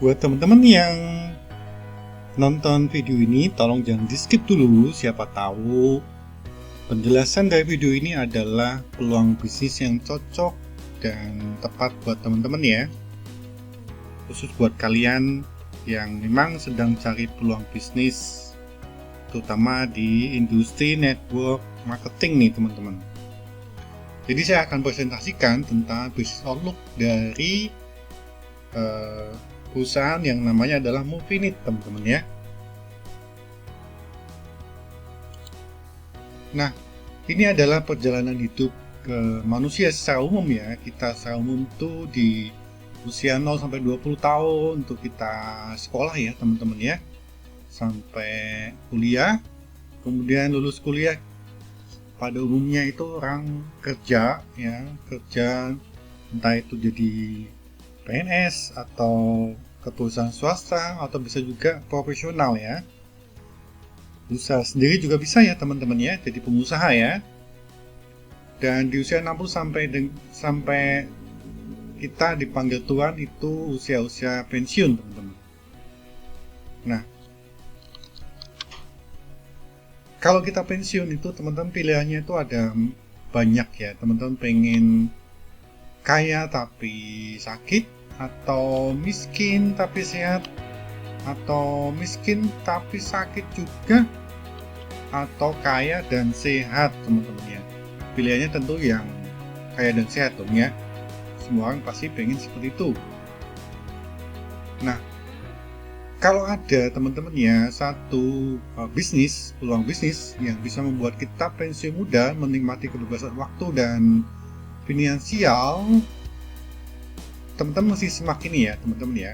Buat teman-teman yang nonton video ini, tolong jangan di-skip dulu. Siapa tahu penjelasan dari video ini adalah peluang bisnis yang cocok dan tepat buat teman-teman ya. Khusus buat kalian yang memang sedang cari peluang bisnis, terutama di industri network marketing nih teman-teman. Jadi saya akan presentasikan tentang bisnis outlook dari perusahaan yang namanya adalah Movinit teman-teman ya. Nah, ini adalah perjalanan hidup ke manusia secara umum ya. Kita secara umum tuh di usia 0 sampai 20 tahun untuk kita sekolah ya teman-teman ya. Sampai kuliah, kemudian lulus kuliah pada umumnya itu orang kerja ya, kerja entah itu jadi PNS atau ke perusahaan swasta atau bisa juga profesional ya. Usaha sendiri juga bisa ya teman-teman ya, jadi pengusaha ya. Dan di usia 60 sampai kita dipanggil Tuhan itu usia-usia pensiun teman-teman. Nah, kalau kita pensiun itu teman-teman pilihannya itu ada banyak ya. Teman-teman pengen kaya tapi sakit, atau miskin tapi sehat, atau miskin tapi sakit juga, atau kaya dan sehat teman-teman ya. Pilihannya tentu yang kaya dan sehat dong ya. Semua orang pasti pengen seperti itu. Nah, kalau ada teman-teman ya satu bisnis, peluang bisnis yang bisa membuat kita pensiun muda, menikmati kebebasan waktu dan finansial, teman-teman mesti simak ini ya teman-teman ya.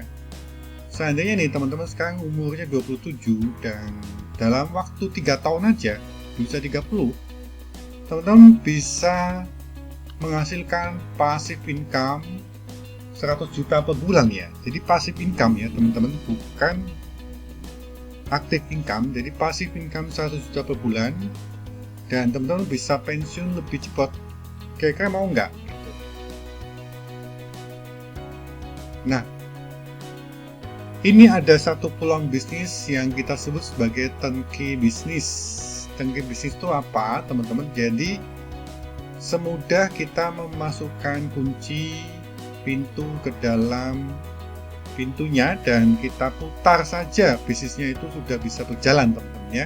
Seandainya nih teman-teman sekarang umurnya 27 dan dalam waktu 3 tahun aja bisa 30, teman-teman bisa menghasilkan passive income 100 juta per bulan ya. Jadi passive income ya teman-teman, bukan active income. Jadi passive income 100 juta per bulan dan teman-teman bisa pensiun lebih cepat. Kira-kira mau nggak? Nah, ini ada satu peluang bisnis yang kita sebut sebagai turnkey bisnis. Turnkey bisnis itu apa, teman-teman? Jadi, semudah kita memasukkan kunci pintu ke dalam pintunya dan kita putar saja, bisnisnya itu sudah bisa berjalan, teman-teman ya.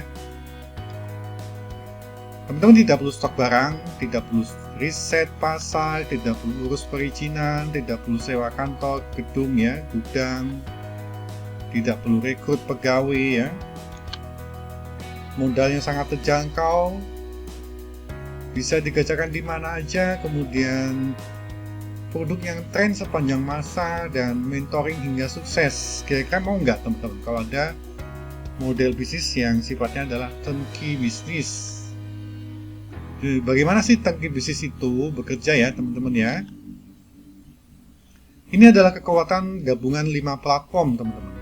Teman-teman tidak perlu stok barang, tidak perlu riset pasar, tidak perlu urus perizinan, tidak perlu sewa kantor, gedung ya, gudang, tidak perlu rekrut pegawai ya. Modalnya sangat terjangkau, bisa dikerjakan di mana aja, kemudian produk yang tren sepanjang masa dan mentoring hingga sukses. Kira-kira mau nggak teman-teman kalau ada model bisnis yang sifatnya adalah turnkey bisnis? Bagaimana sih turnkey bisnis itu bekerja ya teman-teman ya? Ini adalah kekuatan gabungan 5 platform teman-teman.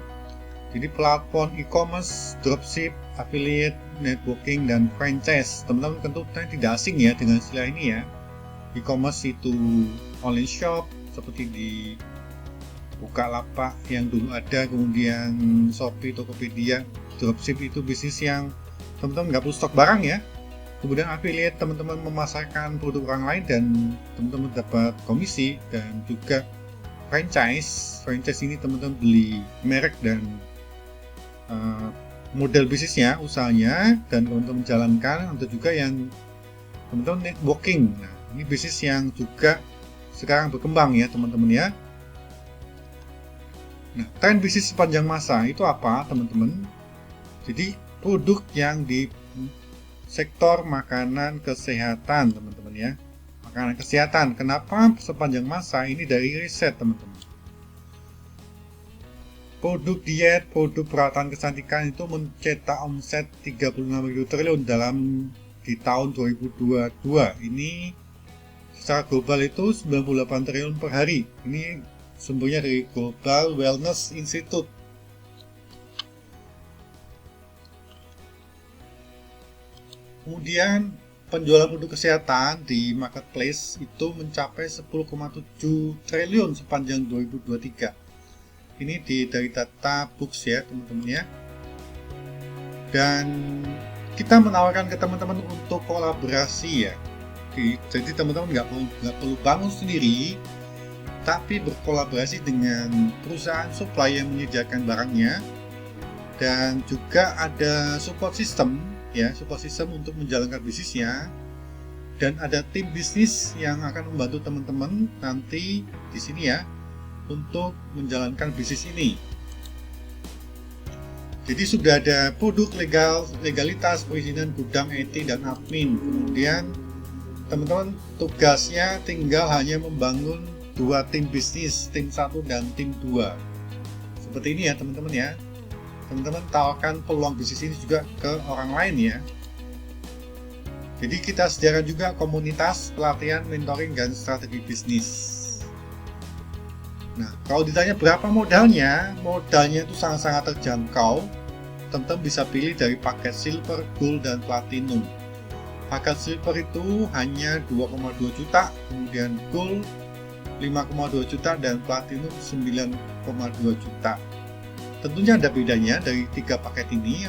Jadi platform e-commerce, dropship, affiliate, networking, dan franchise. Teman-teman tentu tidak asing ya dengan istilah ini ya. E-commerce itu online shop seperti di Bukalapak yang dulu ada, kemudian Shopee, Tokopedia. Dropship itu bisnis yang teman-teman nggak perlu stok barang ya. Kemudian affiliate, teman-teman memasarkan produk orang lain dan teman-teman dapat komisi. Dan juga franchise ini teman-teman beli merek dan model bisnisnya, usahanya, dan teman-teman jalankan. Atau juga yang teman-teman networking. Nah, ini bisnis yang juga sekarang berkembang ya teman-teman ya. Nah, tren bisnis sepanjang masa itu apa teman-teman? Jadi produk yang di sektor makanan kesehatan teman-teman ya. Makanan kesehatan. Kenapa sepanjang masa? Ini dari riset teman-teman. Produk diet, produk perawatan kecantikan itu mencetak omset 36 triliun di tahun 2022. Ini secara global itu 98 triliun per hari. Ini sumbernya dari Global Wellness Institute. Kemudian penjualan produk kesehatan di marketplace itu mencapai 10,7 triliun sepanjang 2023. Ini dari data books ya teman-teman ya. Dan kita menawarkan ke teman-teman untuk kolaborasi ya. Jadi teman-teman nggak perlu bangun sendiri, tapi berkolaborasi dengan perusahaan supply yang menyediakan barangnya, dan juga ada support system ya, support system untuk menjalankan bisnisnya, dan ada tim bisnis yang akan membantu teman-teman nanti di sini ya untuk menjalankan bisnis ini. Jadi sudah ada produk legalitas, perizinan gudang, IT, dan admin. Kemudian teman-teman tugasnya tinggal hanya membangun dua tim bisnis, tim 1 dan tim 2. Seperti ini ya teman-teman ya. Teman-teman tawarkan peluang bisnis ini juga ke orang lain ya. Jadi kita sediakan juga komunitas pelatihan, mentoring, dan strategi bisnis. Nah, kalau ditanya berapa modalnya, modalnya itu sangat-sangat terjangkau. Teman-teman bisa pilih dari paket silver, gold, dan platinum. Paket silver itu hanya 2,2 juta, kemudian gold 5,2 juta, dan platinum 9,2 juta. Tentunya ada bedanya dari 3 paket ini.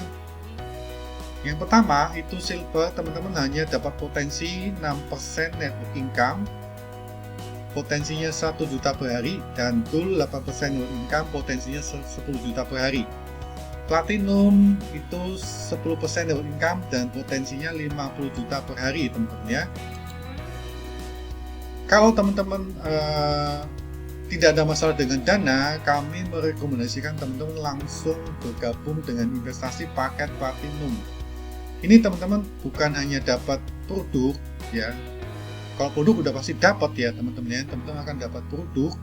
Yang pertama itu silver, teman-teman hanya dapat potensi 6% network income, potensinya 1 juta per hari, dan gold 8% network income, potensinya 10 juta per hari. Platinum itu 10% network income dan potensinya 50 juta per hari teman-teman ya. Kalau teman-teman tidak ada masalah dengan dana, kami merekomendasikan teman-teman langsung bergabung dengan investasi paket platinum. Ini teman-teman bukan hanya dapat produk ya. Kalau produk udah pasti dapat ya teman-teman ya. Teman-teman akan dapat produk,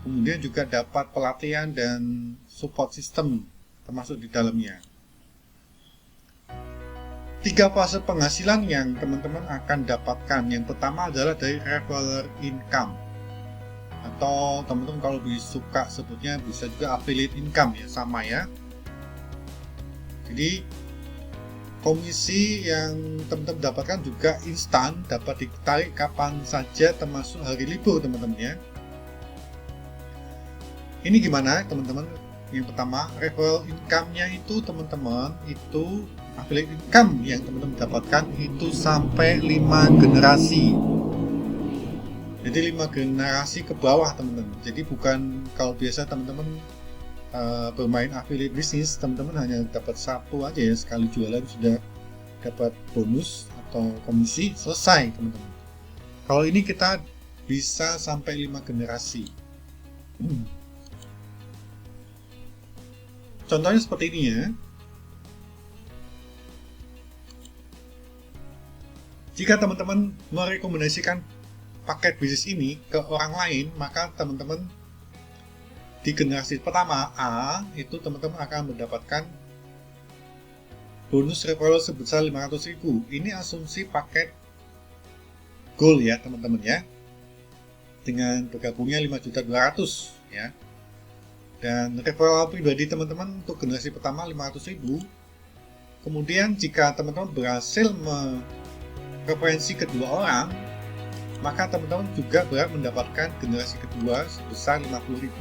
kemudian juga dapat pelatihan dan support system termasuk di dalamnya. 3 fase penghasilan yang teman-teman akan dapatkan. Yang pertama adalah dari referral income, atau teman-teman kalau lebih suka sebutnya bisa juga affiliate income ya, sama ya. Jadi komisi yang teman-teman dapatkan juga instan, dapat ditarik kapan saja termasuk hari libur teman-teman ya. Ini gimana teman-teman? Yang pertama, referral income-nya itu teman-teman, itu affiliate income yang teman-teman dapatkan itu sampai 5 generasi. Jadi 5 generasi ke bawah teman-teman. Jadi bukan kalau biasa teman-teman bermain affiliate bisnis, teman-teman hanya dapat 1 aja ya, sekali jualan sudah dapat bonus atau komisi, selesai teman-teman. Kalau ini kita bisa sampai 5 generasi. Contohnya seperti ini ya. Jika teman-teman merekomendasikan paket bisnis ini ke orang lain, maka teman-teman di generasi pertama A itu teman-teman akan mendapatkan bonus referral sebesar 500.000. Ini asumsi paket gold ya teman-teman ya, dengan bergabungnya 5.200.000 ya. Dan referral pribadi teman-teman untuk generasi pertama 500.000. Kemudian jika teman-teman berhasil mereferensi kedua orang, maka teman-teman juga berhak mendapatkan generasi kedua sebesar 50.000.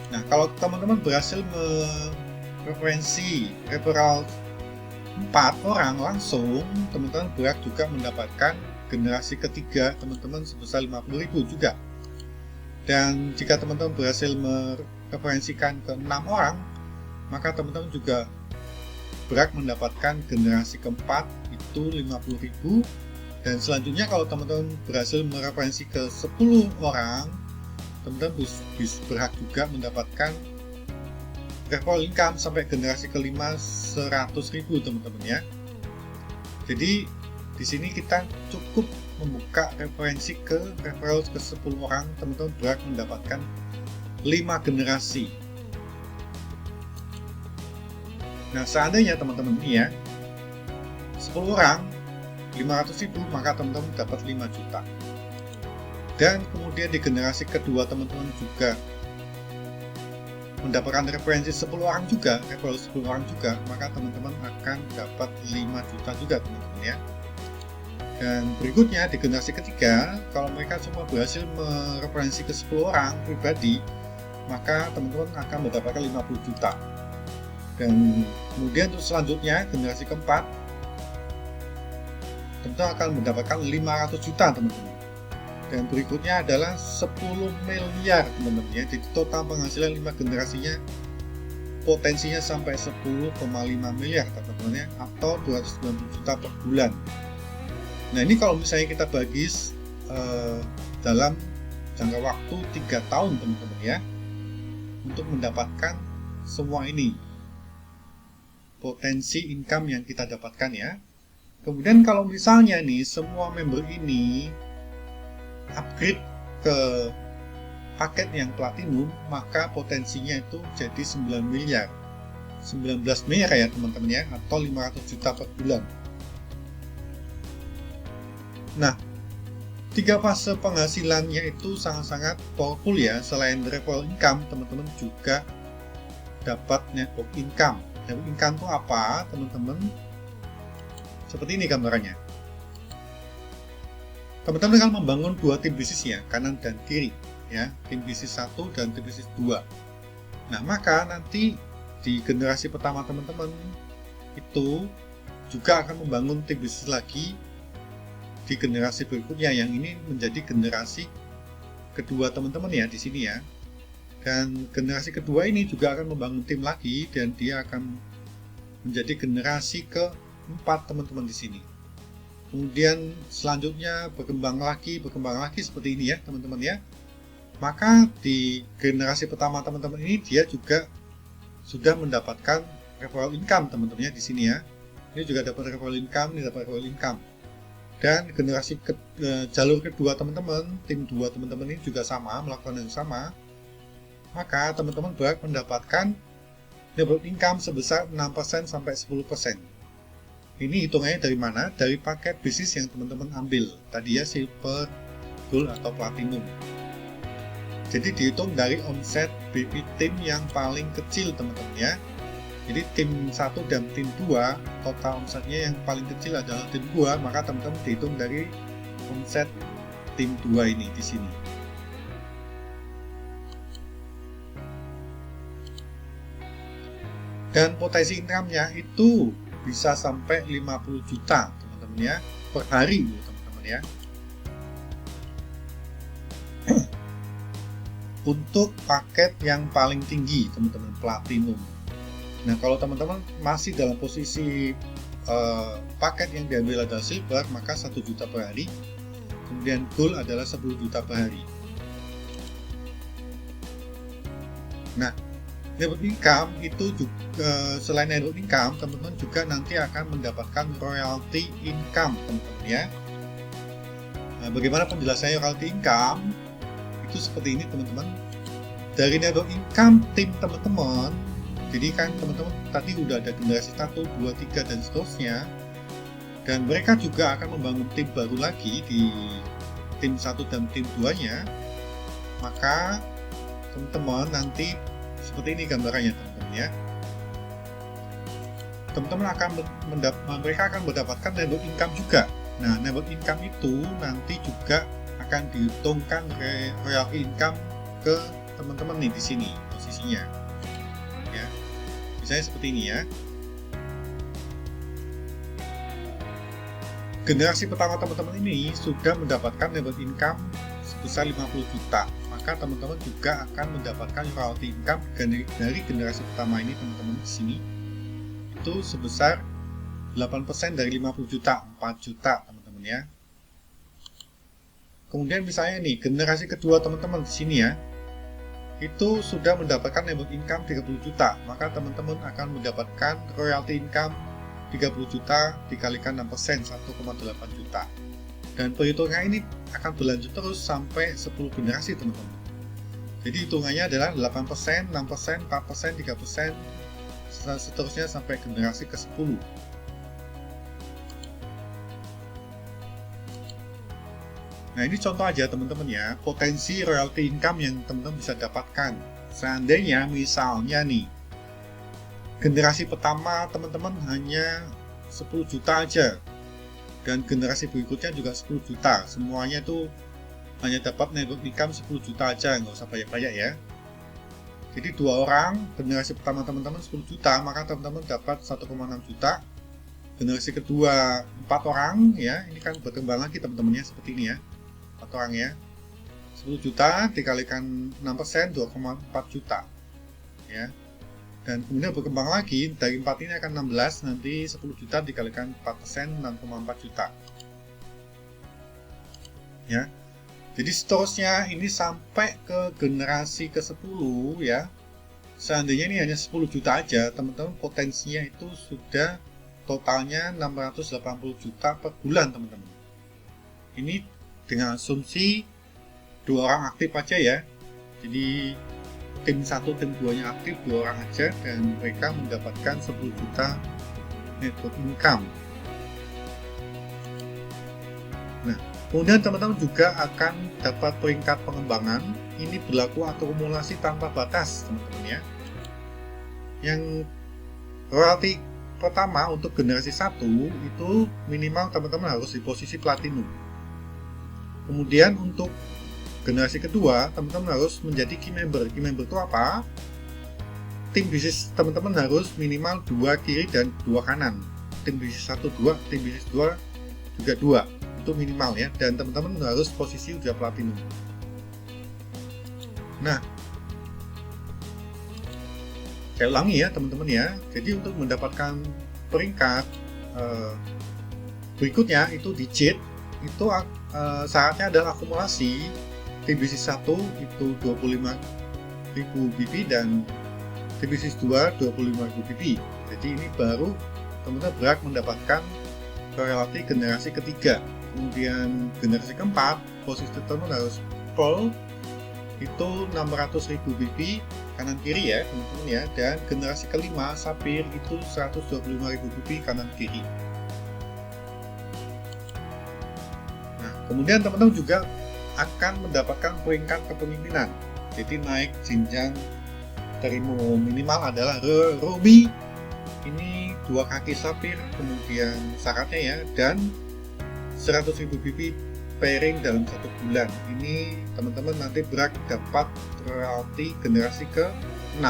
Nah, kalau teman-teman berhasil mereferensi referral 4 orang langsung, teman-teman berhak juga mendapatkan generasi ketiga teman-teman sebesar 50.000 juga. Dan jika teman-teman berhasil mereferensikan ke 6 orang, maka teman-teman juga berhak mendapatkan generasi keempat itu 50.000. Dan selanjutnya kalau teman-teman berhasil mereferensi ke 10 orang, teman-teman berhak juga mendapatkan referral income sampai generasi kelima 100.000 teman-teman ya. Jadi di sini kita cukup membuka referensi ke referral ke 10 orang, teman-teman berhak mendapatkan 5 generasi. Nah, seandainya teman-teman ini ya 10 orang 500.000, maka teman-teman dapat 5 juta. Dan kemudian di generasi kedua teman-teman juga mendapatkan referensi 10 orang juga, referral 10 orang juga, maka teman-teman akan dapat 5 juta juga teman-teman ya. Dan berikutnya di generasi ketiga, kalau mereka semua berhasil mereferensi ke 10 orang pribadi, maka teman-teman akan mendapatkan 50 juta. Dan kemudian untuk selanjutnya generasi keempat tentu akan mendapatkan 500 juta teman-teman. Dan berikutnya adalah 10 miliar teman-teman ya. Jadi total penghasilan 5 generasinya potensinya sampai 10,5 miliar teman-teman ya, atau 290 juta per bulan. Nah ini kalau misalnya kita bagi dalam jangka waktu 3 tahun teman-teman ya, untuk mendapatkan semua ini potensi income yang kita dapatkan ya. Kemudian kalau misalnya nih semua member ini upgrade ke paket yang platinum, maka potensinya itu jadi 19 miliar ya teman-teman ya, atau 500 juta per bulan. Nah, 3 fase penghasilannya itu sangat-sangat powerful ya. Selain referral income, teman-teman juga dapat network income. Network income itu apa teman-teman? Seperti ini gambarannya. Teman-teman akan membangun 2 tim bisnis ya, kanan dan kiri ya, tim bisnis 1 dan tim bisnis 2. Nah, maka nanti di generasi pertama teman-teman itu juga akan membangun tim bisnis lagi di generasi berikutnya, yang ini menjadi generasi kedua teman-teman ya di sini ya. Dan generasi kedua ini juga akan membangun tim lagi, dan dia akan menjadi generasi keempat teman-teman di sini. Kemudian selanjutnya berkembang lagi seperti ini ya teman-teman ya. Maka di generasi pertama teman-teman ini dia juga sudah mendapatkan referral income teman-teman ya di sini ya. Ini juga dapat referral income, ini dapat referral income. Dan generasi jalur kedua teman-teman, tim 2 teman-teman ini juga sama, melakukan yang sama. Maka teman-teman berhak mendapatkan network income sebesar 6% sampai 10%. Ini hitungannya dari mana? Dari paket bisnis yang teman-teman ambil. Tadi ya silver, gold, atau platinum. Jadi dihitung dari omset BP tim yang paling kecil teman-teman ya. Jadi tim 1 dan tim 2 total omsetnya yang paling kecil adalah tim 2, maka teman-teman dihitung dari omset tim 2 ini di sini. Dan potensi income-nya itu bisa sampai 50 juta teman-teman ya per hari teman-teman ya. Untuk paket yang paling tinggi teman-teman, platinum. Nah, kalau teman-teman masih dalam posisi paket yang diambil adalah silver, maka 1 juta per hari. Kemudian gold adalah 10 juta per hari. Nah, network income itu juga, selain network income, teman-teman juga nanti akan mendapatkan royalty income teman-teman ya. Nah, bagaimana penjelasannya royalty income? Itu seperti ini teman-teman. Dari network income tim teman-teman, jadi kan teman-teman tadi udah ada generasi 1, 2, 3 dan seterusnya, dan mereka juga akan membangun tim baru lagi di tim 1 dan tim 2 nya. Maka teman-teman nanti seperti ini gambarannya teman-teman ya. Teman-teman mereka akan mendapatkan network income juga. Nah, network income itu nanti juga akan dihitungkan royalty income ke teman-teman nih di sini posisinya. Ya. Misalnya seperti ini ya. Generasi pertama teman-teman ini sudah mendapatkan network income sebesar 50 juta. Maka teman-teman juga akan mendapatkan royalty income dari generasi pertama ini teman-teman di sini. Itu sebesar 8% dari 50 juta, 4 juta teman-teman ya. Kemudian misalnya nih, generasi kedua teman-teman di sini ya, itu sudah mendapatkan network income 30 juta, maka teman-teman akan mendapatkan royalty income 30 juta dikalikan 6%, 1,8 juta. Dan perhitungan ini akan berlanjut terus sampai 10 generasi teman-teman. Jadi hitungannya adalah 8%, 6%, 4%, 3%, seterusnya sampai generasi ke-10. Nah, ini contoh aja teman-teman ya, potensi royalty income yang teman-teman bisa dapatkan. Seandainya misalnya nih, generasi pertama teman-teman hanya 10 juta aja, dan generasi berikutnya juga 10 juta, semuanya itu hanya dapat network income 10 juta aja, nggak usah banyak-banyak ya. Jadi 2 orang, generasi pertama teman-teman 10 juta, maka teman-teman dapat 1,6 juta. Generasi kedua 4 orang ya, ini kan berkembang lagi teman-temannya seperti ini ya. 4 orang ya. 10 juta dikalikan 6%, 2,4 juta. Ya. Dan kemudian berkembang lagi, dari 4 ini akan 16, nanti 10 juta dikalikan 4%, 6,4 juta. Ya. Jadi seterusnya ini sampai ke generasi ke-10 ya. Seandainya ini hanya 10 juta aja, teman-teman potensinya itu sudah totalnya 680 juta per bulan teman-teman. Ini dengan asumsi 2 orang aktif aja ya. Jadi tim 1, tim 2 nya aktif, 2 orang aja, dan mereka mendapatkan 10 juta network income. Nah, kemudian teman-teman juga akan dapat peringkat pengembangan. Ini berlaku akumulasi tanpa batas teman-teman ya. Yang royalti pertama untuk generasi 1 itu minimal teman-teman harus di posisi platinum. Kemudian untuk generasi kedua teman-teman harus menjadi key member. Key member itu apa? Tim bisnis teman-teman harus minimal 2 kiri dan 2 kanan. Tim bisnis 1 2, tim bisnis 2 juga 2. Itu minimal ya, dan teman-teman harus posisi udah platinum. Nah, saya ulangi ya teman-teman ya. Jadi untuk mendapatkan peringkat berikutnya itu di JIT itu syaratnya adalah akumulasi. Tim bisnis 1 itu 25.000 BP dan tim bisnis 2 25.000 BP. Jadi ini baru teman-teman berhak mendapatkan royalti generasi ketiga. Kemudian generasi keempat posisi teman-teman harus full itu 600.000 BP kanan kiri ya teman-teman ya, dan generasi kelima Sapphire itu 125.000 BP kanan kiri. Nah, kemudian teman-teman juga akan mendapatkan peringkat kepemimpinan. Jadi naik jenjang dari minimal adalah Ruby, ini 2 kaki Sapphire, kemudian syaratnya ya, dan 100.000 BP pairing dalam 1 bulan. Ini teman-teman nanti berhak dapat royalti generasi ke-6,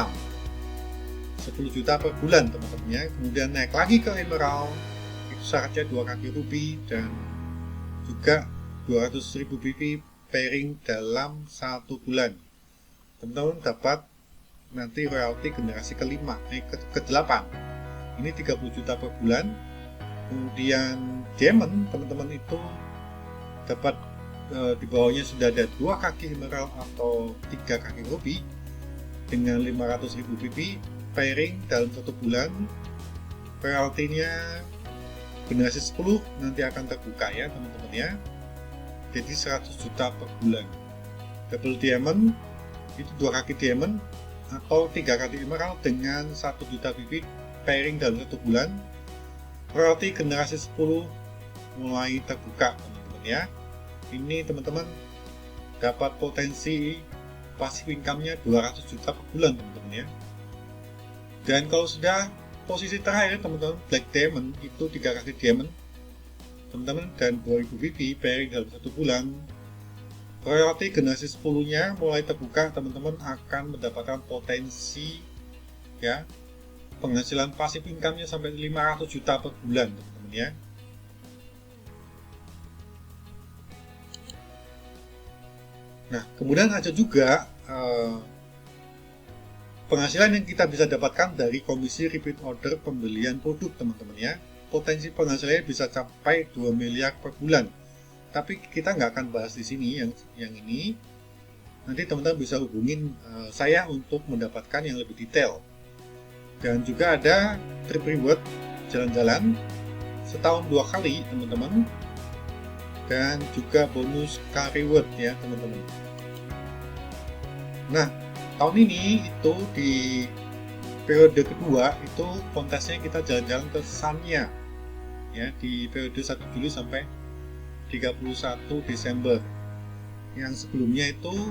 10 juta per bulan teman-teman ya. Kemudian naik lagi ke Emerald, itu syaratnya 2 kaki Ruby dan juga 200.000 BP pairing dalam 1 bulan. Teman-teman dapat nanti royalti generasi ke-5, ke-8. Ini 30 juta per bulan. Kemudian Diamond teman-teman itu dapat di bawahnya sudah ada 2 kaki Emerald atau 3 kaki Ruby dengan 500.000 BP pairing dalam 1 bulan. Royaltinya generasi 10 nanti akan terbuka ya teman-teman ya. Jadi 100 juta per bulan. Double Diamond itu 2 kaki Diamond atau 3 kaki Emerald dengan 1 juta BP pairing dalam 1 bulan. Royalti generasi 10 mulai terbuka teman-teman ya. Ini teman-teman dapat potensi passive income-nya 200 juta per bulan teman-teman ya. Dan kalau sudah posisi terakhir teman-teman Black Diamond itu 3 kaki Diamond teman-teman dan 2000 BP pairing dalam 1 bulan. Royalti generasi 10-nya mulai terbuka, teman-teman akan mendapatkan potensi ya penghasilan passive income-nya sampai 500 juta per bulan teman-teman ya. Nah, kemudian ada juga penghasilan yang kita bisa dapatkan dari komisi repeat order pembelian produk teman-teman ya. Potensi penghasilannya bisa capai 2 miliar per bulan. Tapi kita nggak akan bahas di sini yang ini. Nanti teman-teman bisa hubungin saya untuk mendapatkan yang lebih detail. Dan juga ada trip reward jalan-jalan setahun 2 kali teman-teman. Dan juga bonus car reward ya teman-teman. Nah, tahun ini itu di periode kedua itu kontesnya kita jalan-jalan ke Sanya ya, di periode 1 Juli sampai 31 Desember. Yang sebelumnya itu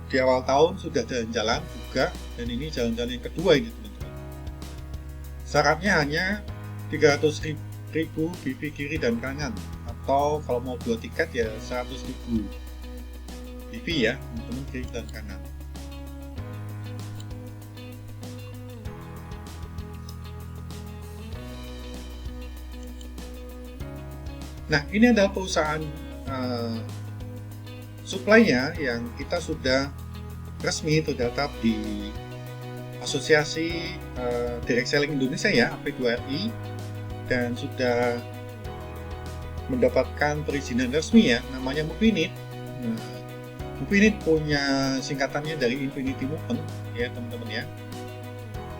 di awal tahun sudah jalan-jalan juga, dan ini jalan-jalan yang kedua ini teman-teman. Syaratnya hanya 300.000 BP kiri dan kanan, atau kalau mau 2 tiket ya 100.000 BP ya teman-teman, kiri dan kanan. Nah, ini adalah perusahaan supply-nya yang kita sudah resmi terdaftar di Asosiasi Direct Selling Indonesia ya, AP2RI, dan sudah mendapatkan perizinan resmi ya, namanya Mupinit. Nah, Mupinit punya singkatannya dari Infinity Movement ya teman-teman ya.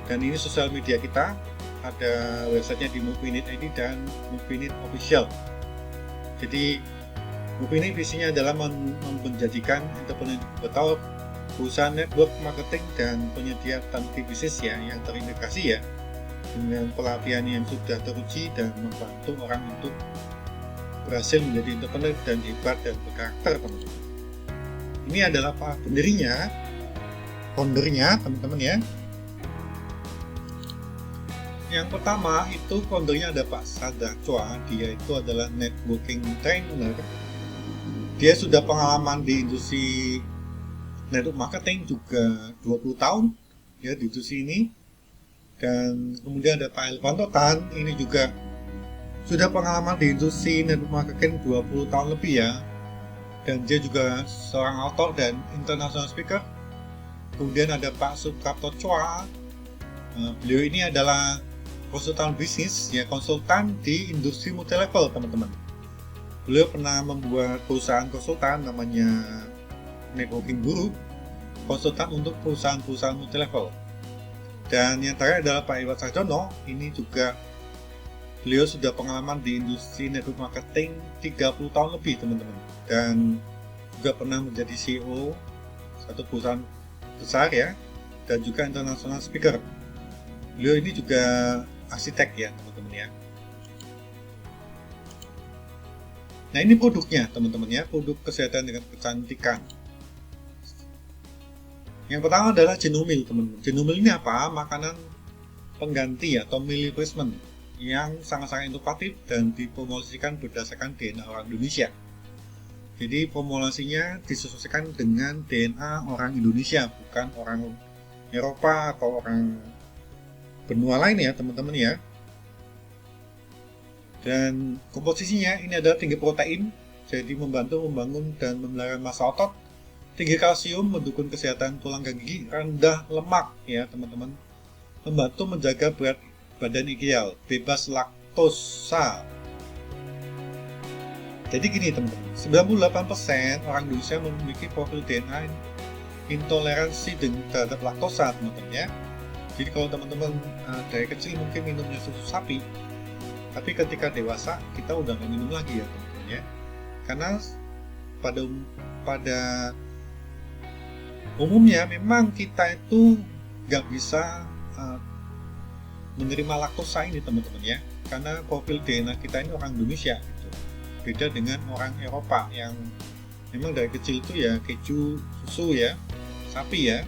Dan ini sosial media kita, ada websitenya di Mupinit ID dan Mupinit Official. Jadi Mupinit visinya adalah menjadikan entrepreneur inkubator, perusahaan network marketing dan penyedia turnkey bisnis ya yang terintegrasi ya, dengan pelatihan yang sudah teruji dan membantu orang untuk berhasil menjadi entrepreneur dan hebat dan berkarakter teman-teman. Ini adalah para pendirinya, foundernya teman-teman ya. Yang pertama itu foundernya ada Pak Sadar Chua, dia itu adalah networking trainer. Dia sudah pengalaman di industri network marketing juga 20 tahun ya di industri ini. Dan kemudian ada Pak Elvanto Tan, ini juga sudah pengalaman di industri network marketing 20 tahun lebih ya. Dan dia juga seorang author dan international speaker. Kemudian ada Pak Suprapto Chua. Beliau ini adalah konsultan bisnis ya, konsultan di industri multilevel teman-teman. Beliau pernah membuat perusahaan konsultan namanya Networking Guru, konsultan untuk perusahaan-perusahaan multilevel. Dan yang terakhir adalah Pak Iwan Sarjono, ini juga beliau sudah pengalaman di industri network marketing 30 tahun lebih teman-teman, dan juga pernah menjadi CEO satu perusahaan besar ya, dan juga international speaker. Beliau ini juga arsitek ya teman-teman ya. Nah, ini produknya teman-teman ya, produk kesehatan dengan kecantikan. Yang pertama adalah Genomil teman-teman. Genomil ini apa? Makanan pengganti atau meal replacement yang sangat-sangat inovatif dan dipromosikan berdasarkan DNA orang Indonesia. Jadi formulasinya disesuaikan dengan DNA orang Indonesia, bukan orang Eropa atau orang benua lain ya teman-teman ya. Dan komposisinya ini adalah tinggi protein, jadi membantu membangun dan memelihara massa otot, tinggi kalsium, mendukung kesehatan tulang dan gigi, rendah lemak ya teman-teman, membantu menjaga berat badan ideal, bebas laktosa. Jadi gini teman-teman, 98% orang Indonesia memiliki profil DNA intoleransi terhadap laktosa teman-teman ya. Jadi kalau teman-teman dari kecil mungkin minumnya susu sapi, tapi ketika dewasa kita udah nggak minum lagi ya teman-teman ya. Karena pada umumnya memang kita itu nggak bisa menerima laktosa ini teman-teman ya, karena profil DNA kita ini orang Indonesia gitu. Beda dengan orang Eropa yang memang dari kecil itu ya keju, susu ya, sapi ya.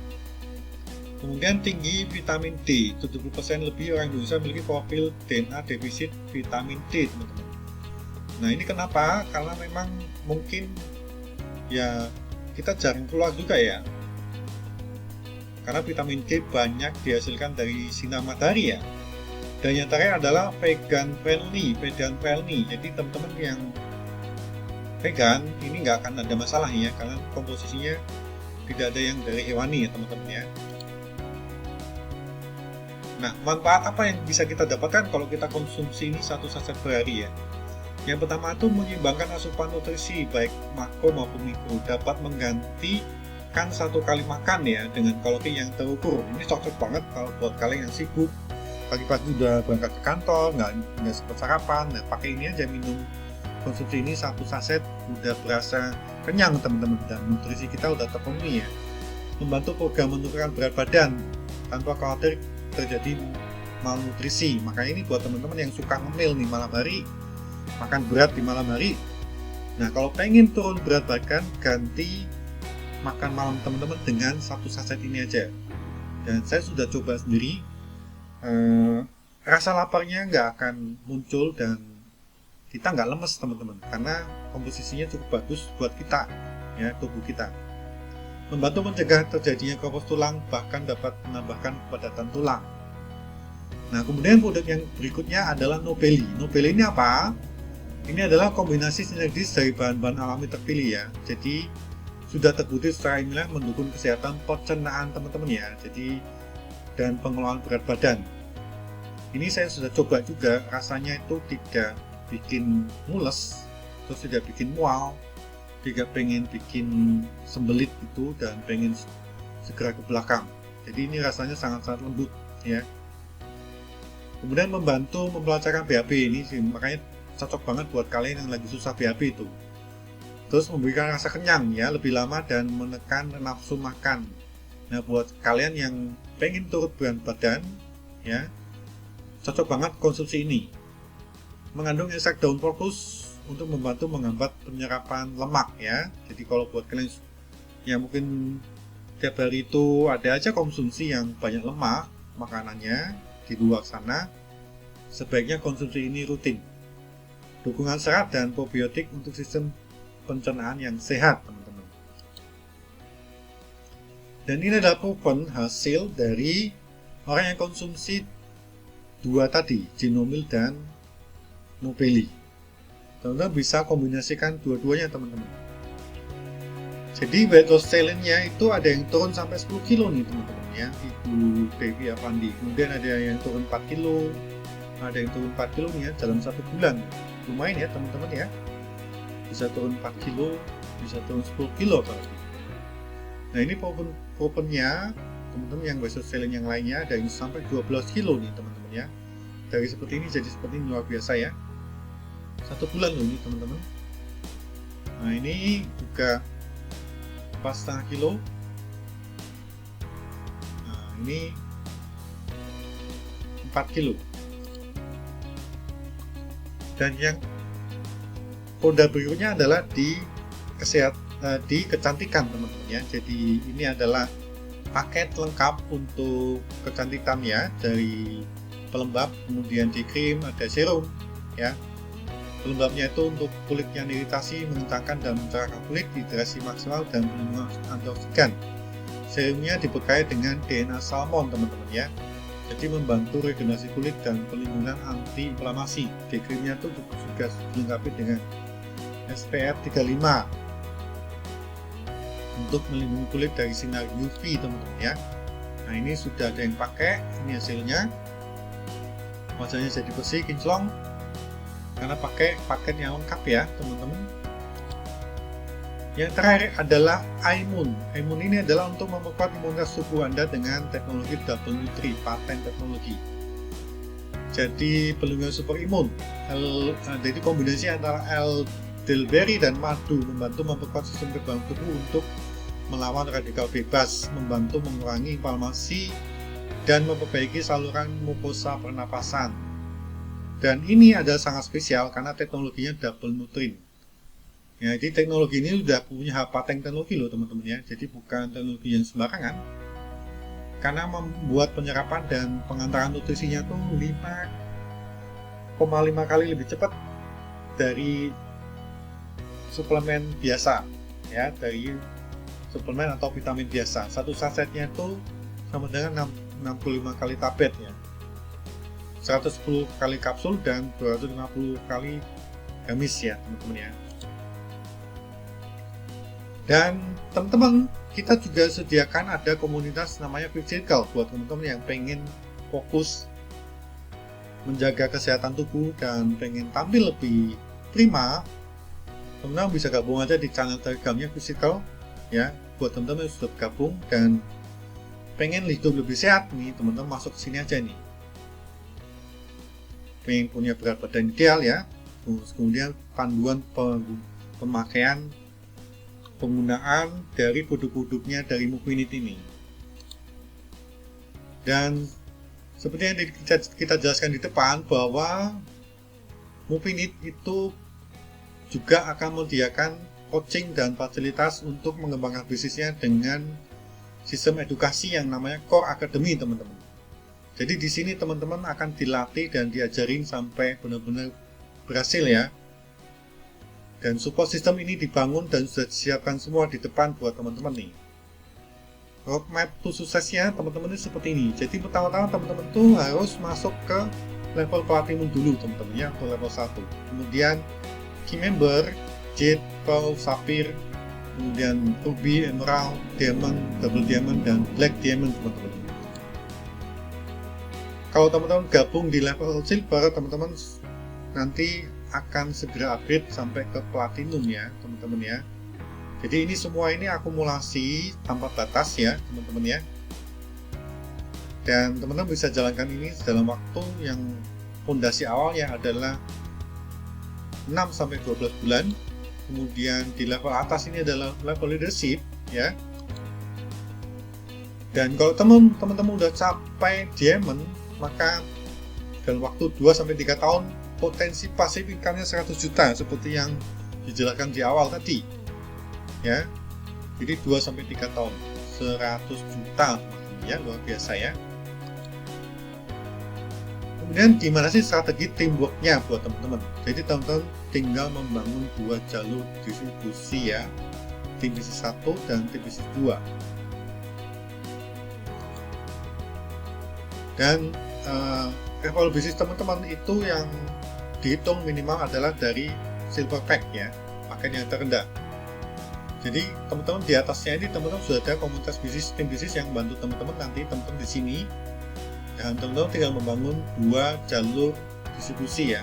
Kemudian tinggi vitamin D, 70% lebih orang Indonesia memiliki profil DNA defisit vitamin D teman-teman. Nah ini kenapa? Karena memang mungkin ya kita jarang keluar juga ya, karena vitamin D banyak dihasilkan dari sinar matahari ya. Dan yang terakhir adalah vegan friendly. Jadi teman-teman yang vegan ini nggak akan ada masalah ya, karena komposisinya tidak ada yang dari hewani ya teman-teman ya. Nah, manfaat apa yang bisa kita dapatkan kalau kita konsumsi ini satu saset per hari ya? Yang pertama itu menyeimbangkan asupan nutrisi baik makro maupun mikro, dapat menggantikan satu kali makan ya dengan kalori yang terukur. Ini cocok banget kalau buat kalian yang sibuk, pagi-pagi udah berangkat ke kantor, nggak sempat sarapan. Nah, pakai ini aja, minum konsumsi ini satu saset udah berasa kenyang teman-teman, dan nutrisi kita udah terpenuhi ya. Membantu program menurunkan berat badan tanpa khawatir terjadi malnutrisi. Makanya ini buat teman-teman yang suka ngemil nih malam hari, makan berat di malam hari. Nah, kalau pengen turun berat badan, ganti makan malam teman-teman dengan satu saset ini aja. Dan saya sudah coba sendiri, rasa laparnya nggak akan muncul dan kita nggak lemes teman-teman, karena komposisinya cukup bagus buat kita ya, tubuh kita. Membantu mencegah terjadinya keropos tulang, bahkan dapat menambahkan kepadatan tulang. Nah, kemudian produk yang berikutnya adalah Nobeli. Nobeli ini apa? Ini adalah kombinasi sinergis dari bahan-bahan alami terpilih ya. Jadi sudah terbukti secara ilmiah mendukung kesehatan pencernaan teman-teman ya. Jadi dan pengelolaan berat badan. Ini saya sudah coba juga, rasanya itu tidak bikin mules, terus tidak bikin mual, tidak pengen bikin sembelit itu dan pengen segera ke belakang. Jadi ini rasanya sangat-sangat lembut ya. Kemudian membantu mempelancarkan BAB ini sih, makanya cocok banget buat kalian yang lagi susah BAB itu. Terus memberikan rasa kenyang ya, lebih lama dan menekan nafsu makan. Nah buat kalian yang pengen turun berat badan ya, cocok banget konsumsi ini. Mengandung ekstrak daun krokus untuk membantu menghambat penyerapan lemak ya. Jadi kalau buat kalian yang mungkin tiap hari itu ada aja konsumsi yang banyak lemak makanannya di luar sana, sebaiknya konsumsi ini rutin. Dukungan serat dan probiotik untuk sistem pencernaan yang sehat, teman-teman. Dan ini adalah proven hasil dari orang yang konsumsi dua tadi, Genomil dan Nobeli. Teman-teman bisa kombinasikan dua-duanya, teman-teman. Jadi weight loss challenge-nya itu ada yang turun sampai 10 kilo nih, teman-teman ya. Ibu Devi Avandi. Kemudian ada yang turun 4 kilo, ada yang turun 4 kilo nih ya dalam 1 bulan. Lumayan ya teman-teman ya, bisa turun 4 kilo, bisa turun 10 kilo kalau. Nah ini provennya teman-teman yang weight loss challenge yang lainnya ada yang sampai 12 kilo nih teman-teman ya. Dari seperti ini jadi seperti ini, luar biasa ya. 1 bulan loh ini teman-teman. Nah ini juga 4,5 kilo. Nah ini 4 kilo. Dan yang roda berikutnya adalah di kecantikan teman-teman ya. Jadi ini adalah paket lengkap untuk kecantikan ya, dari pelembab, kemudian di krim, ada serum ya. Pelembabnya itu untuk kulit yang iritasi, mengencangkan dan mencerahkan kulit, hidrasi maksimal dan pelindungan antioksidan. Serumnya dibekali dengan DNA salmon teman-teman ya. Jadi membantu regenerasi kulit dan pelindungan anti-inflamasi. Di krimnya itu juga dilengkapi dengan SPF 35 untuk melindungi kulit dari sinar UV teman-teman ya. Nah ini sudah ada yang pakai, ini hasilnya. Wajahnya jadi bersih, kinclong, karena pakai paket yang lengkap ya teman-teman. Yang terakhir adalah Aimun. Aimun ini adalah untuk memperkuat imunitas tubuh Anda dengan teknologi double nutri, paten teknologi. Jadi pelindungan super imun. Jadi kombinasi antara elderberry dan madu membantu memperkuat sistem kekebalan tubuh untuk melawan radikal bebas, membantu mengurangi inflamasi dan memperbaiki saluran mukosa pernapasan. Dan ini adalah sangat spesial karena teknologinya double nutrin. Ya, jadi teknologi ini sudah punya paten teknologi loh teman-teman ya. Jadi bukan teknologi yang sembarangan. Karena membuat penyerapan dan pengantaran nutrisinya tuh 5,5 kali lebih cepat dari suplemen biasa ya, dari suplemen atau vitamin biasa. Satu sasetnya itu sama dengan 65 kali tablet ya. 110 kali kapsul dan 250 kali gamis ya teman-teman ya. Dan teman-teman, kita juga sediakan ada komunitas namanya Fit Circle buat teman-teman yang pengen fokus menjaga kesehatan tubuh dan pengen tampil lebih prima. Teman-teman bisa gabung aja di channel telegramnya Fit Circle ya, buat teman-teman yang sudah bergabung dan pengen hidup lebih sehat nih, teman-teman masuk ke sini aja nih. Pengen punya berat badan ideal ya, terus kemudian panduan pemakaian penggunaan dari produk-produknya dari Muffinit ini. Dan seperti yang kita jelaskan di depan bahwa Muffinit itu juga akan menyediakan coaching dan fasilitas untuk mengembangkan bisnisnya dengan sistem edukasi yang namanya Core Academy teman-teman. Jadi di sini teman-teman akan dilatih dan diajarin sampai benar-benar berhasil ya. Dan support system ini dibangun dan sudah disiapkan semua di depan buat teman-teman nih. Roadmap to suksesnya teman-teman ini seperti ini. Jadi pertama-tama teman-teman tuh harus masuk ke level platinum dulu teman-teman ya, untuk level 1. Kemudian key member, jade, pearl, sapphire, kemudian ruby, emerald, diamond, double diamond, dan black diamond teman-teman. Kalau teman-teman gabung di level silver, teman-teman nanti akan segera upgrade sampai ke platinum ya teman-teman ya. Jadi ini semua ini akumulasi tanpa batas ya teman-teman ya. Dan teman-teman bisa jalankan ini dalam waktu yang fondasi awalnya adalah 6-12 bulan. Kemudian di level atas ini adalah level leadership ya. Dan kalau teman-teman udah capai diamond, maka dalam waktu 2-3 tahun potensi passive income-nya 100 juta seperti yang dijelaskan di awal tadi ya. Jadi 2-3 tahun 100 juta ya, luar biasa ya. Kemudian gimana sih strategi teamwork-nya buat teman-teman? Jadi teman-teman tinggal membangun 2 jalur distribusi ya, tim bisnis 1 dan tim bisnis 2. Dan level bisnis teman-teman itu yang dihitung minimal adalah dari silver pack ya, paket yang terendah. Jadi teman-teman di atasnya ini teman-teman sudah ada komunitas bisnis, tim bisnis yang bantu teman-teman. Nanti teman-teman di sini dan teman-teman tinggal membangun 2 jalur distribusi ya.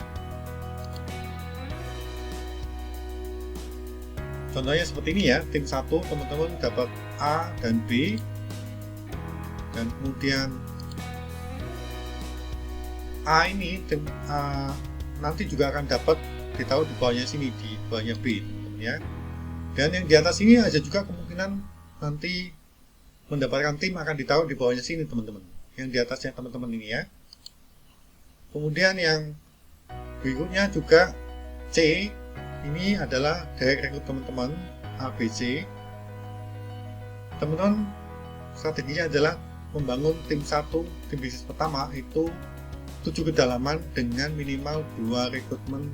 Contohnya seperti ini ya, tim 1 teman-teman dapat A dan B, dan kemudian A ini tim nanti juga akan dapat ditaruh di bawahnya sini, di bawahnya B teman-teman ya. Dan yang di atas ini ada juga kemungkinan nanti mendapatkan tim akan ditaruh di bawahnya sini teman-teman, yang di atasnya teman-teman ini ya. Kemudian yang berikutnya juga C, ini adalah direct recruit teman-teman ABC. Teman-teman strateginya adalah membangun tim 1, tim bisnis pertama itu 7 kedalaman dengan minimal 2 rekrutmen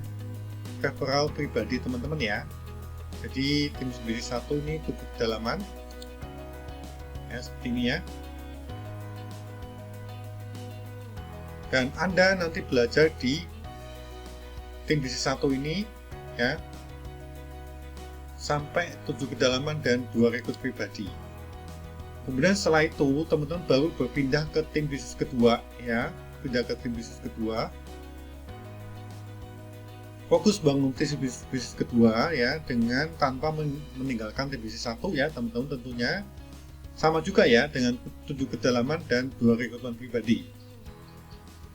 referral pribadi teman-teman ya. Jadi tim bisnis 1 ini 7 kedalaman ya, seperti ini ya. Dan Anda nanti belajar di tim bisnis 1 ini ya, sampai 7 kedalaman dan 2 rekrut pribadi. Kemudian setelah itu teman-teman baru berpindah ke tim bisnis kedua ya, pindah ke tim bisnis kedua, fokus bangun tim bisnis kedua ya, dengan tanpa meninggalkan tim bisnis 1 ya teman-teman tentunya. Sama juga ya dengan 7 kedalaman dan 2 rekrutmen pribadi.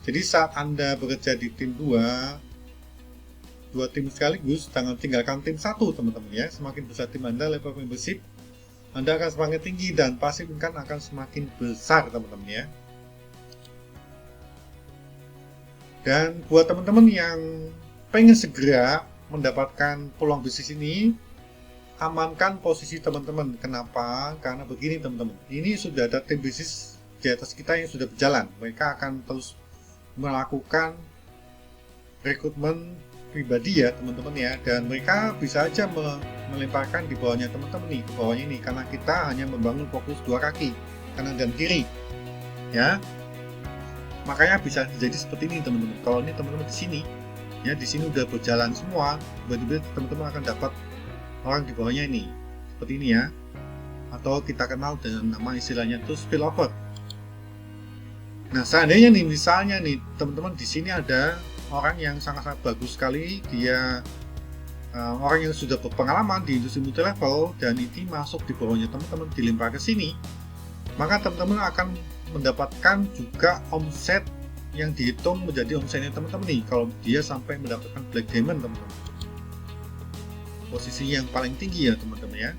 Jadi saat Anda bekerja di tim 2 tim sekaligus, jangan tinggalkan tim 1 teman-teman ya. Semakin besar tim Anda, level membership Anda akan semakin tinggi dan passive income akan semakin besar teman-teman ya. Dan buat teman-teman yang pengen segera mendapatkan peluang bisnis ini, amankan posisi teman-teman. Kenapa? Karena begini teman-teman, ini sudah ada tim bisnis di atas kita yang sudah berjalan. Mereka akan terus melakukan rekrutmen pribadi ya teman-teman ya, dan mereka bisa aja melemparkan di bawahnya teman-teman nih, ke bawahnya ini, karena kita hanya membangun fokus 2 kaki, kanan dan kiri ya. Makanya bisa jadi seperti ini teman-teman. Kalau ini teman-teman di sini ya, di sini udah berjalan semua, tiba-tiba teman-teman akan dapat orang di bawahnya ini seperti ini ya, atau kita kenal dengan nama istilahnya itu spillover. Nah seandainya nih, misalnya nih teman-teman di sini ada orang yang sangat-sangat bagus sekali, dia orang yang sudah berpengalaman di industri multi level, dan ini masuk di bawahnya teman-teman, dilempar ke sini, maka teman-teman akan mendapatkan juga omset yang dihitung menjadi omsetnya teman-teman nih, kalau dia sampai mendapatkan black diamond teman-teman, posisi yang paling tinggi ya teman-teman ya.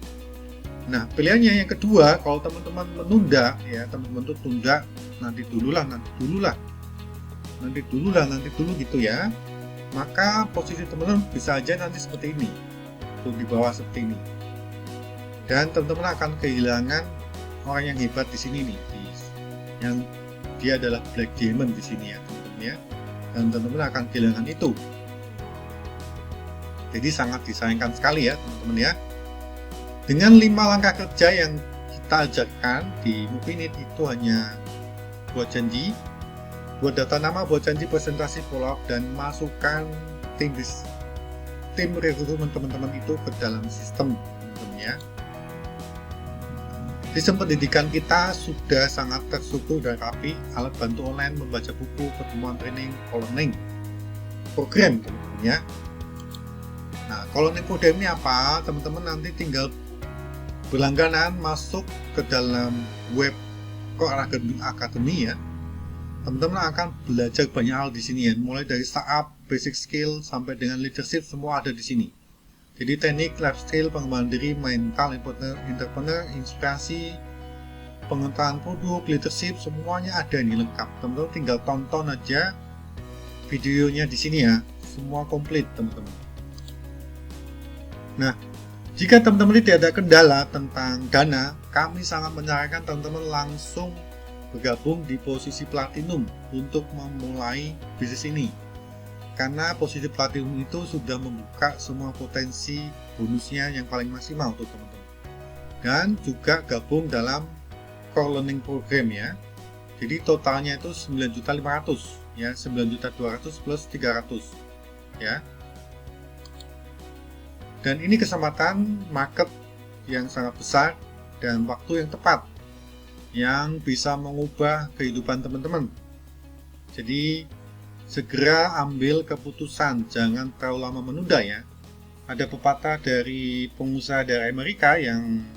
Nah pilihannya yang kedua, kalau teman-teman menunda ya, teman-teman tuh tunda, nanti dulu gitu ya, maka posisi teman-teman bisa aja nanti seperti ini, tuh di bawah seperti ini, dan teman-teman akan kehilangan orang yang hebat di sini nih, yang dia adalah black diamond di sini ya teman-teman ya, dan teman-teman akan kehilangan itu. Jadi sangat disayangkan sekali ya teman-teman ya. Dengan 5 langkah kerja yang kita ajarkan di Mupinit itu hanya buat janji, buat data nama, buat janji presentasi, follow up, dan masukkan tim rekrutmen teman-teman itu ke dalam sistem teman-teman ya. Sistem pendidikan kita sudah sangat terstruktur dan rapi, alat bantu online, membaca buku, pertemuan training, learning program teman-teman ya. Nah, learning program ini apa? Teman-teman nanti tinggal berlangganan masuk ke dalam web Core Academy ya. Teman-teman akan belajar banyak hal di sini ya, mulai dari startup, basic skill sampai dengan leadership, semua ada di sini. Jadi teknik, life skill, pengembangan diri, mental, entrepreneur, inspirasi, pengetahuan produk, leadership, semuanya ada ini lengkap. Teman-teman tinggal tonton aja videonya di sini ya, semua komplit teman-teman. Nah, jika teman-teman tidak ada kendala tentang dana, kami sangat menyarankan teman-teman langsung bergabung di posisi platinum untuk memulai bisnis ini, karena posisi platinum itu sudah membuka semua potensi bonusnya yang paling maksimal untuk teman-teman, dan juga gabung dalam core learning program ya. Jadi totalnya itu 9.500.000 ya, 9.200.000 plus 300 ya. Dan ini kesempatan market yang sangat besar dan waktu yang tepat yang bisa mengubah kehidupan teman-teman. Jadi segera ambil keputusan, jangan terlalu lama menunda ya. Ada pepatah dari pengusaha dari Amerika yang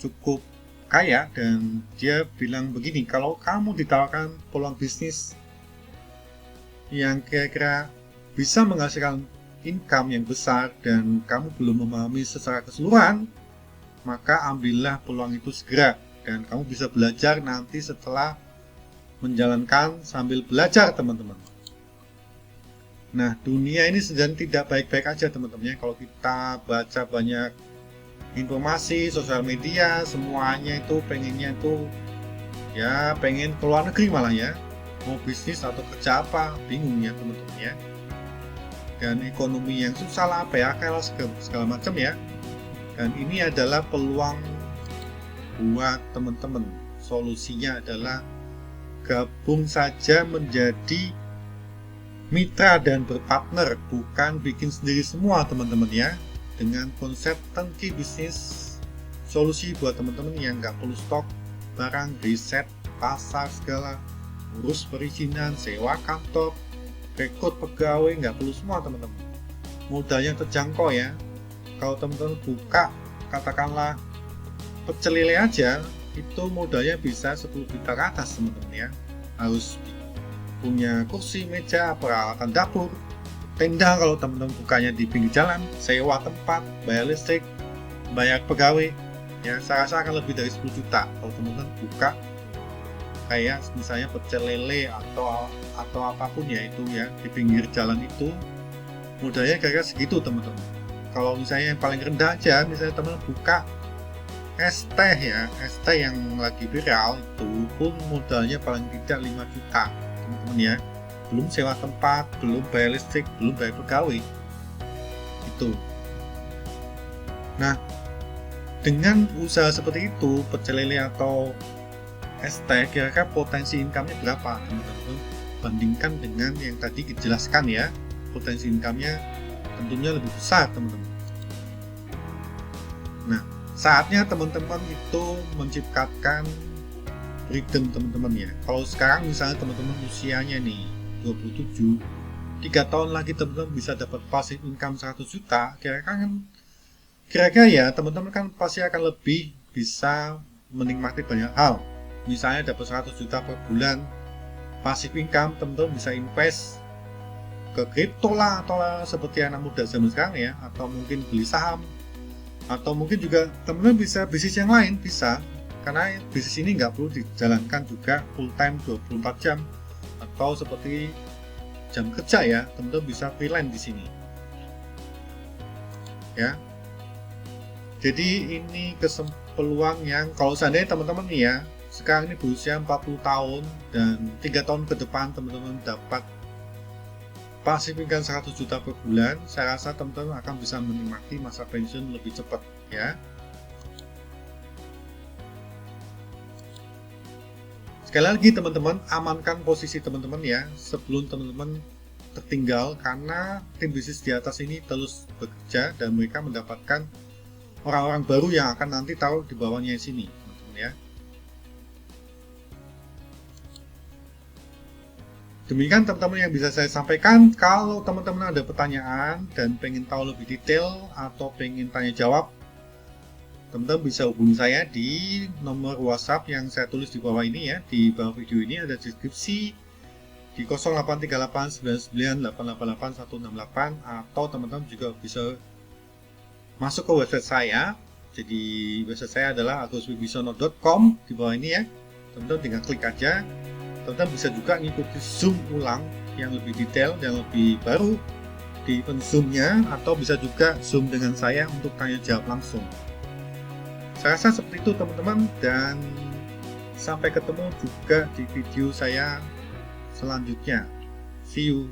cukup kaya dan dia bilang begini, kalau kamu ditawarkan peluang bisnis yang kira-kira bisa menghasilkan income yang besar dan kamu belum memahami secara keseluruhan, maka ambillah peluang itu segera. Dan kamu bisa belajar nanti setelah menjalankan sambil belajar teman-teman. Nah, dunia ini sedang tidak baik-baik aja teman-teman ya. Kalau kita baca banyak informasi, sosial media, semuanya itu pengennya itu ya pengen keluar negeri malah ya. Mau bisnis atau kerja apa, bingung ya teman-teman ya. Dan ekonomi yang susah lah, PHK lah, segala macam ya. Dan ini adalah peluang buat teman-teman. Solusinya adalah gabung saja menjadi mitra dan berpartner, bukan bikin sendiri semua teman-teman ya. Dengan konsep turnkey bisnis, solusi buat teman-teman yang nggak perlu stok barang, riset, pasar segala, urus perizinan, sewa kantor, rekrut pegawai, nggak perlu semua teman-teman. Modalnya terjangkau ya. Kalau teman-teman buka katakanlah pecel lele aja, itu modalnya bisa 10 juta ke atas teman-teman ya. Harus punya kursi, meja, peralatan dapur, tenda kalau teman-teman bukanya di pinggir jalan, sewa tempat, bayar listrik, bayar pegawai ya, saya rasa akan lebih dari 10 juta kalau teman-teman buka kayak misalnya pecel lele atau apapun ya itu ya, di pinggir jalan itu modalnya kira-kira segitu teman-teman. Kalau misalnya yang paling rendah aja, misalnya teman-teman buka es teh ya, es teh yang lagi viral itu pun modalnya paling tidak 5 juta teman-teman ya. Belum sewa tempat, belum bayar listrik, belum bayar pegawai itu. Nah, dengan usaha seperti itu, pecel lele atau es teh, kira-kira potensi income-nya berapa teman-teman? Bandingkan dengan yang tadi dijelaskan ya, potensi income-nya tentunya lebih besar teman-teman. Nah, saatnya teman-teman itu menciptakan rhythm teman-teman ya. Kalau sekarang misalnya teman-teman usianya nih 27, 3 tahun lagi teman-teman bisa dapat passive income 100 juta, kira-kira ya teman-teman kan pasti akan lebih bisa menikmati banyak hal. Misalnya dapat 100 juta per bulan passive income, teman-teman bisa invest ke kripto lah, atau seperti anak muda zaman sekarang ya, atau mungkin beli saham, atau mungkin juga teman-teman bisa bisnis yang lain, bisa, karena bisnis ini nggak perlu dijalankan juga full time 24 jam atau seperti jam kerja ya, teman-teman bisa freelance di sini ya. Jadi ini peluang yang kalau seandainya teman-teman nih ya sekarang ini berusia 40 tahun dan 3 tahun ke depan teman-teman dapat passive income 100 juta per bulan, saya rasa teman-teman akan bisa menikmati masa pensiun lebih cepat ya. Sekali lagi teman-teman, amankan posisi teman-teman ya sebelum teman-teman tertinggal, karena tim bisnis di atas ini terus bekerja dan mereka mendapatkan orang-orang baru yang akan nanti taruh di bawahnya di sini, teman-teman ya. Demikian teman-teman yang bisa saya sampaikan. Kalau teman-teman ada pertanyaan dan pengen tahu lebih detail atau pengen tanya jawab, teman-teman bisa hubungi saya di nomor WhatsApp yang saya tulis di bawah ini ya. Di bawah video ini ada deskripsi di 083899888168, atau teman-teman juga bisa masuk ke website saya. Jadi website saya adalah aguswibisono.com di bawah ini ya. Teman-teman tinggal klik aja. Teman-teman bisa juga ngikuti Zoom ulang yang lebih detail dan lebih baru di event Zoom-nya, atau bisa juga Zoom dengan saya untuk tanya jawab langsung. Saya rasa seperti itu teman-teman, dan sampai ketemu juga di video saya selanjutnya. See you.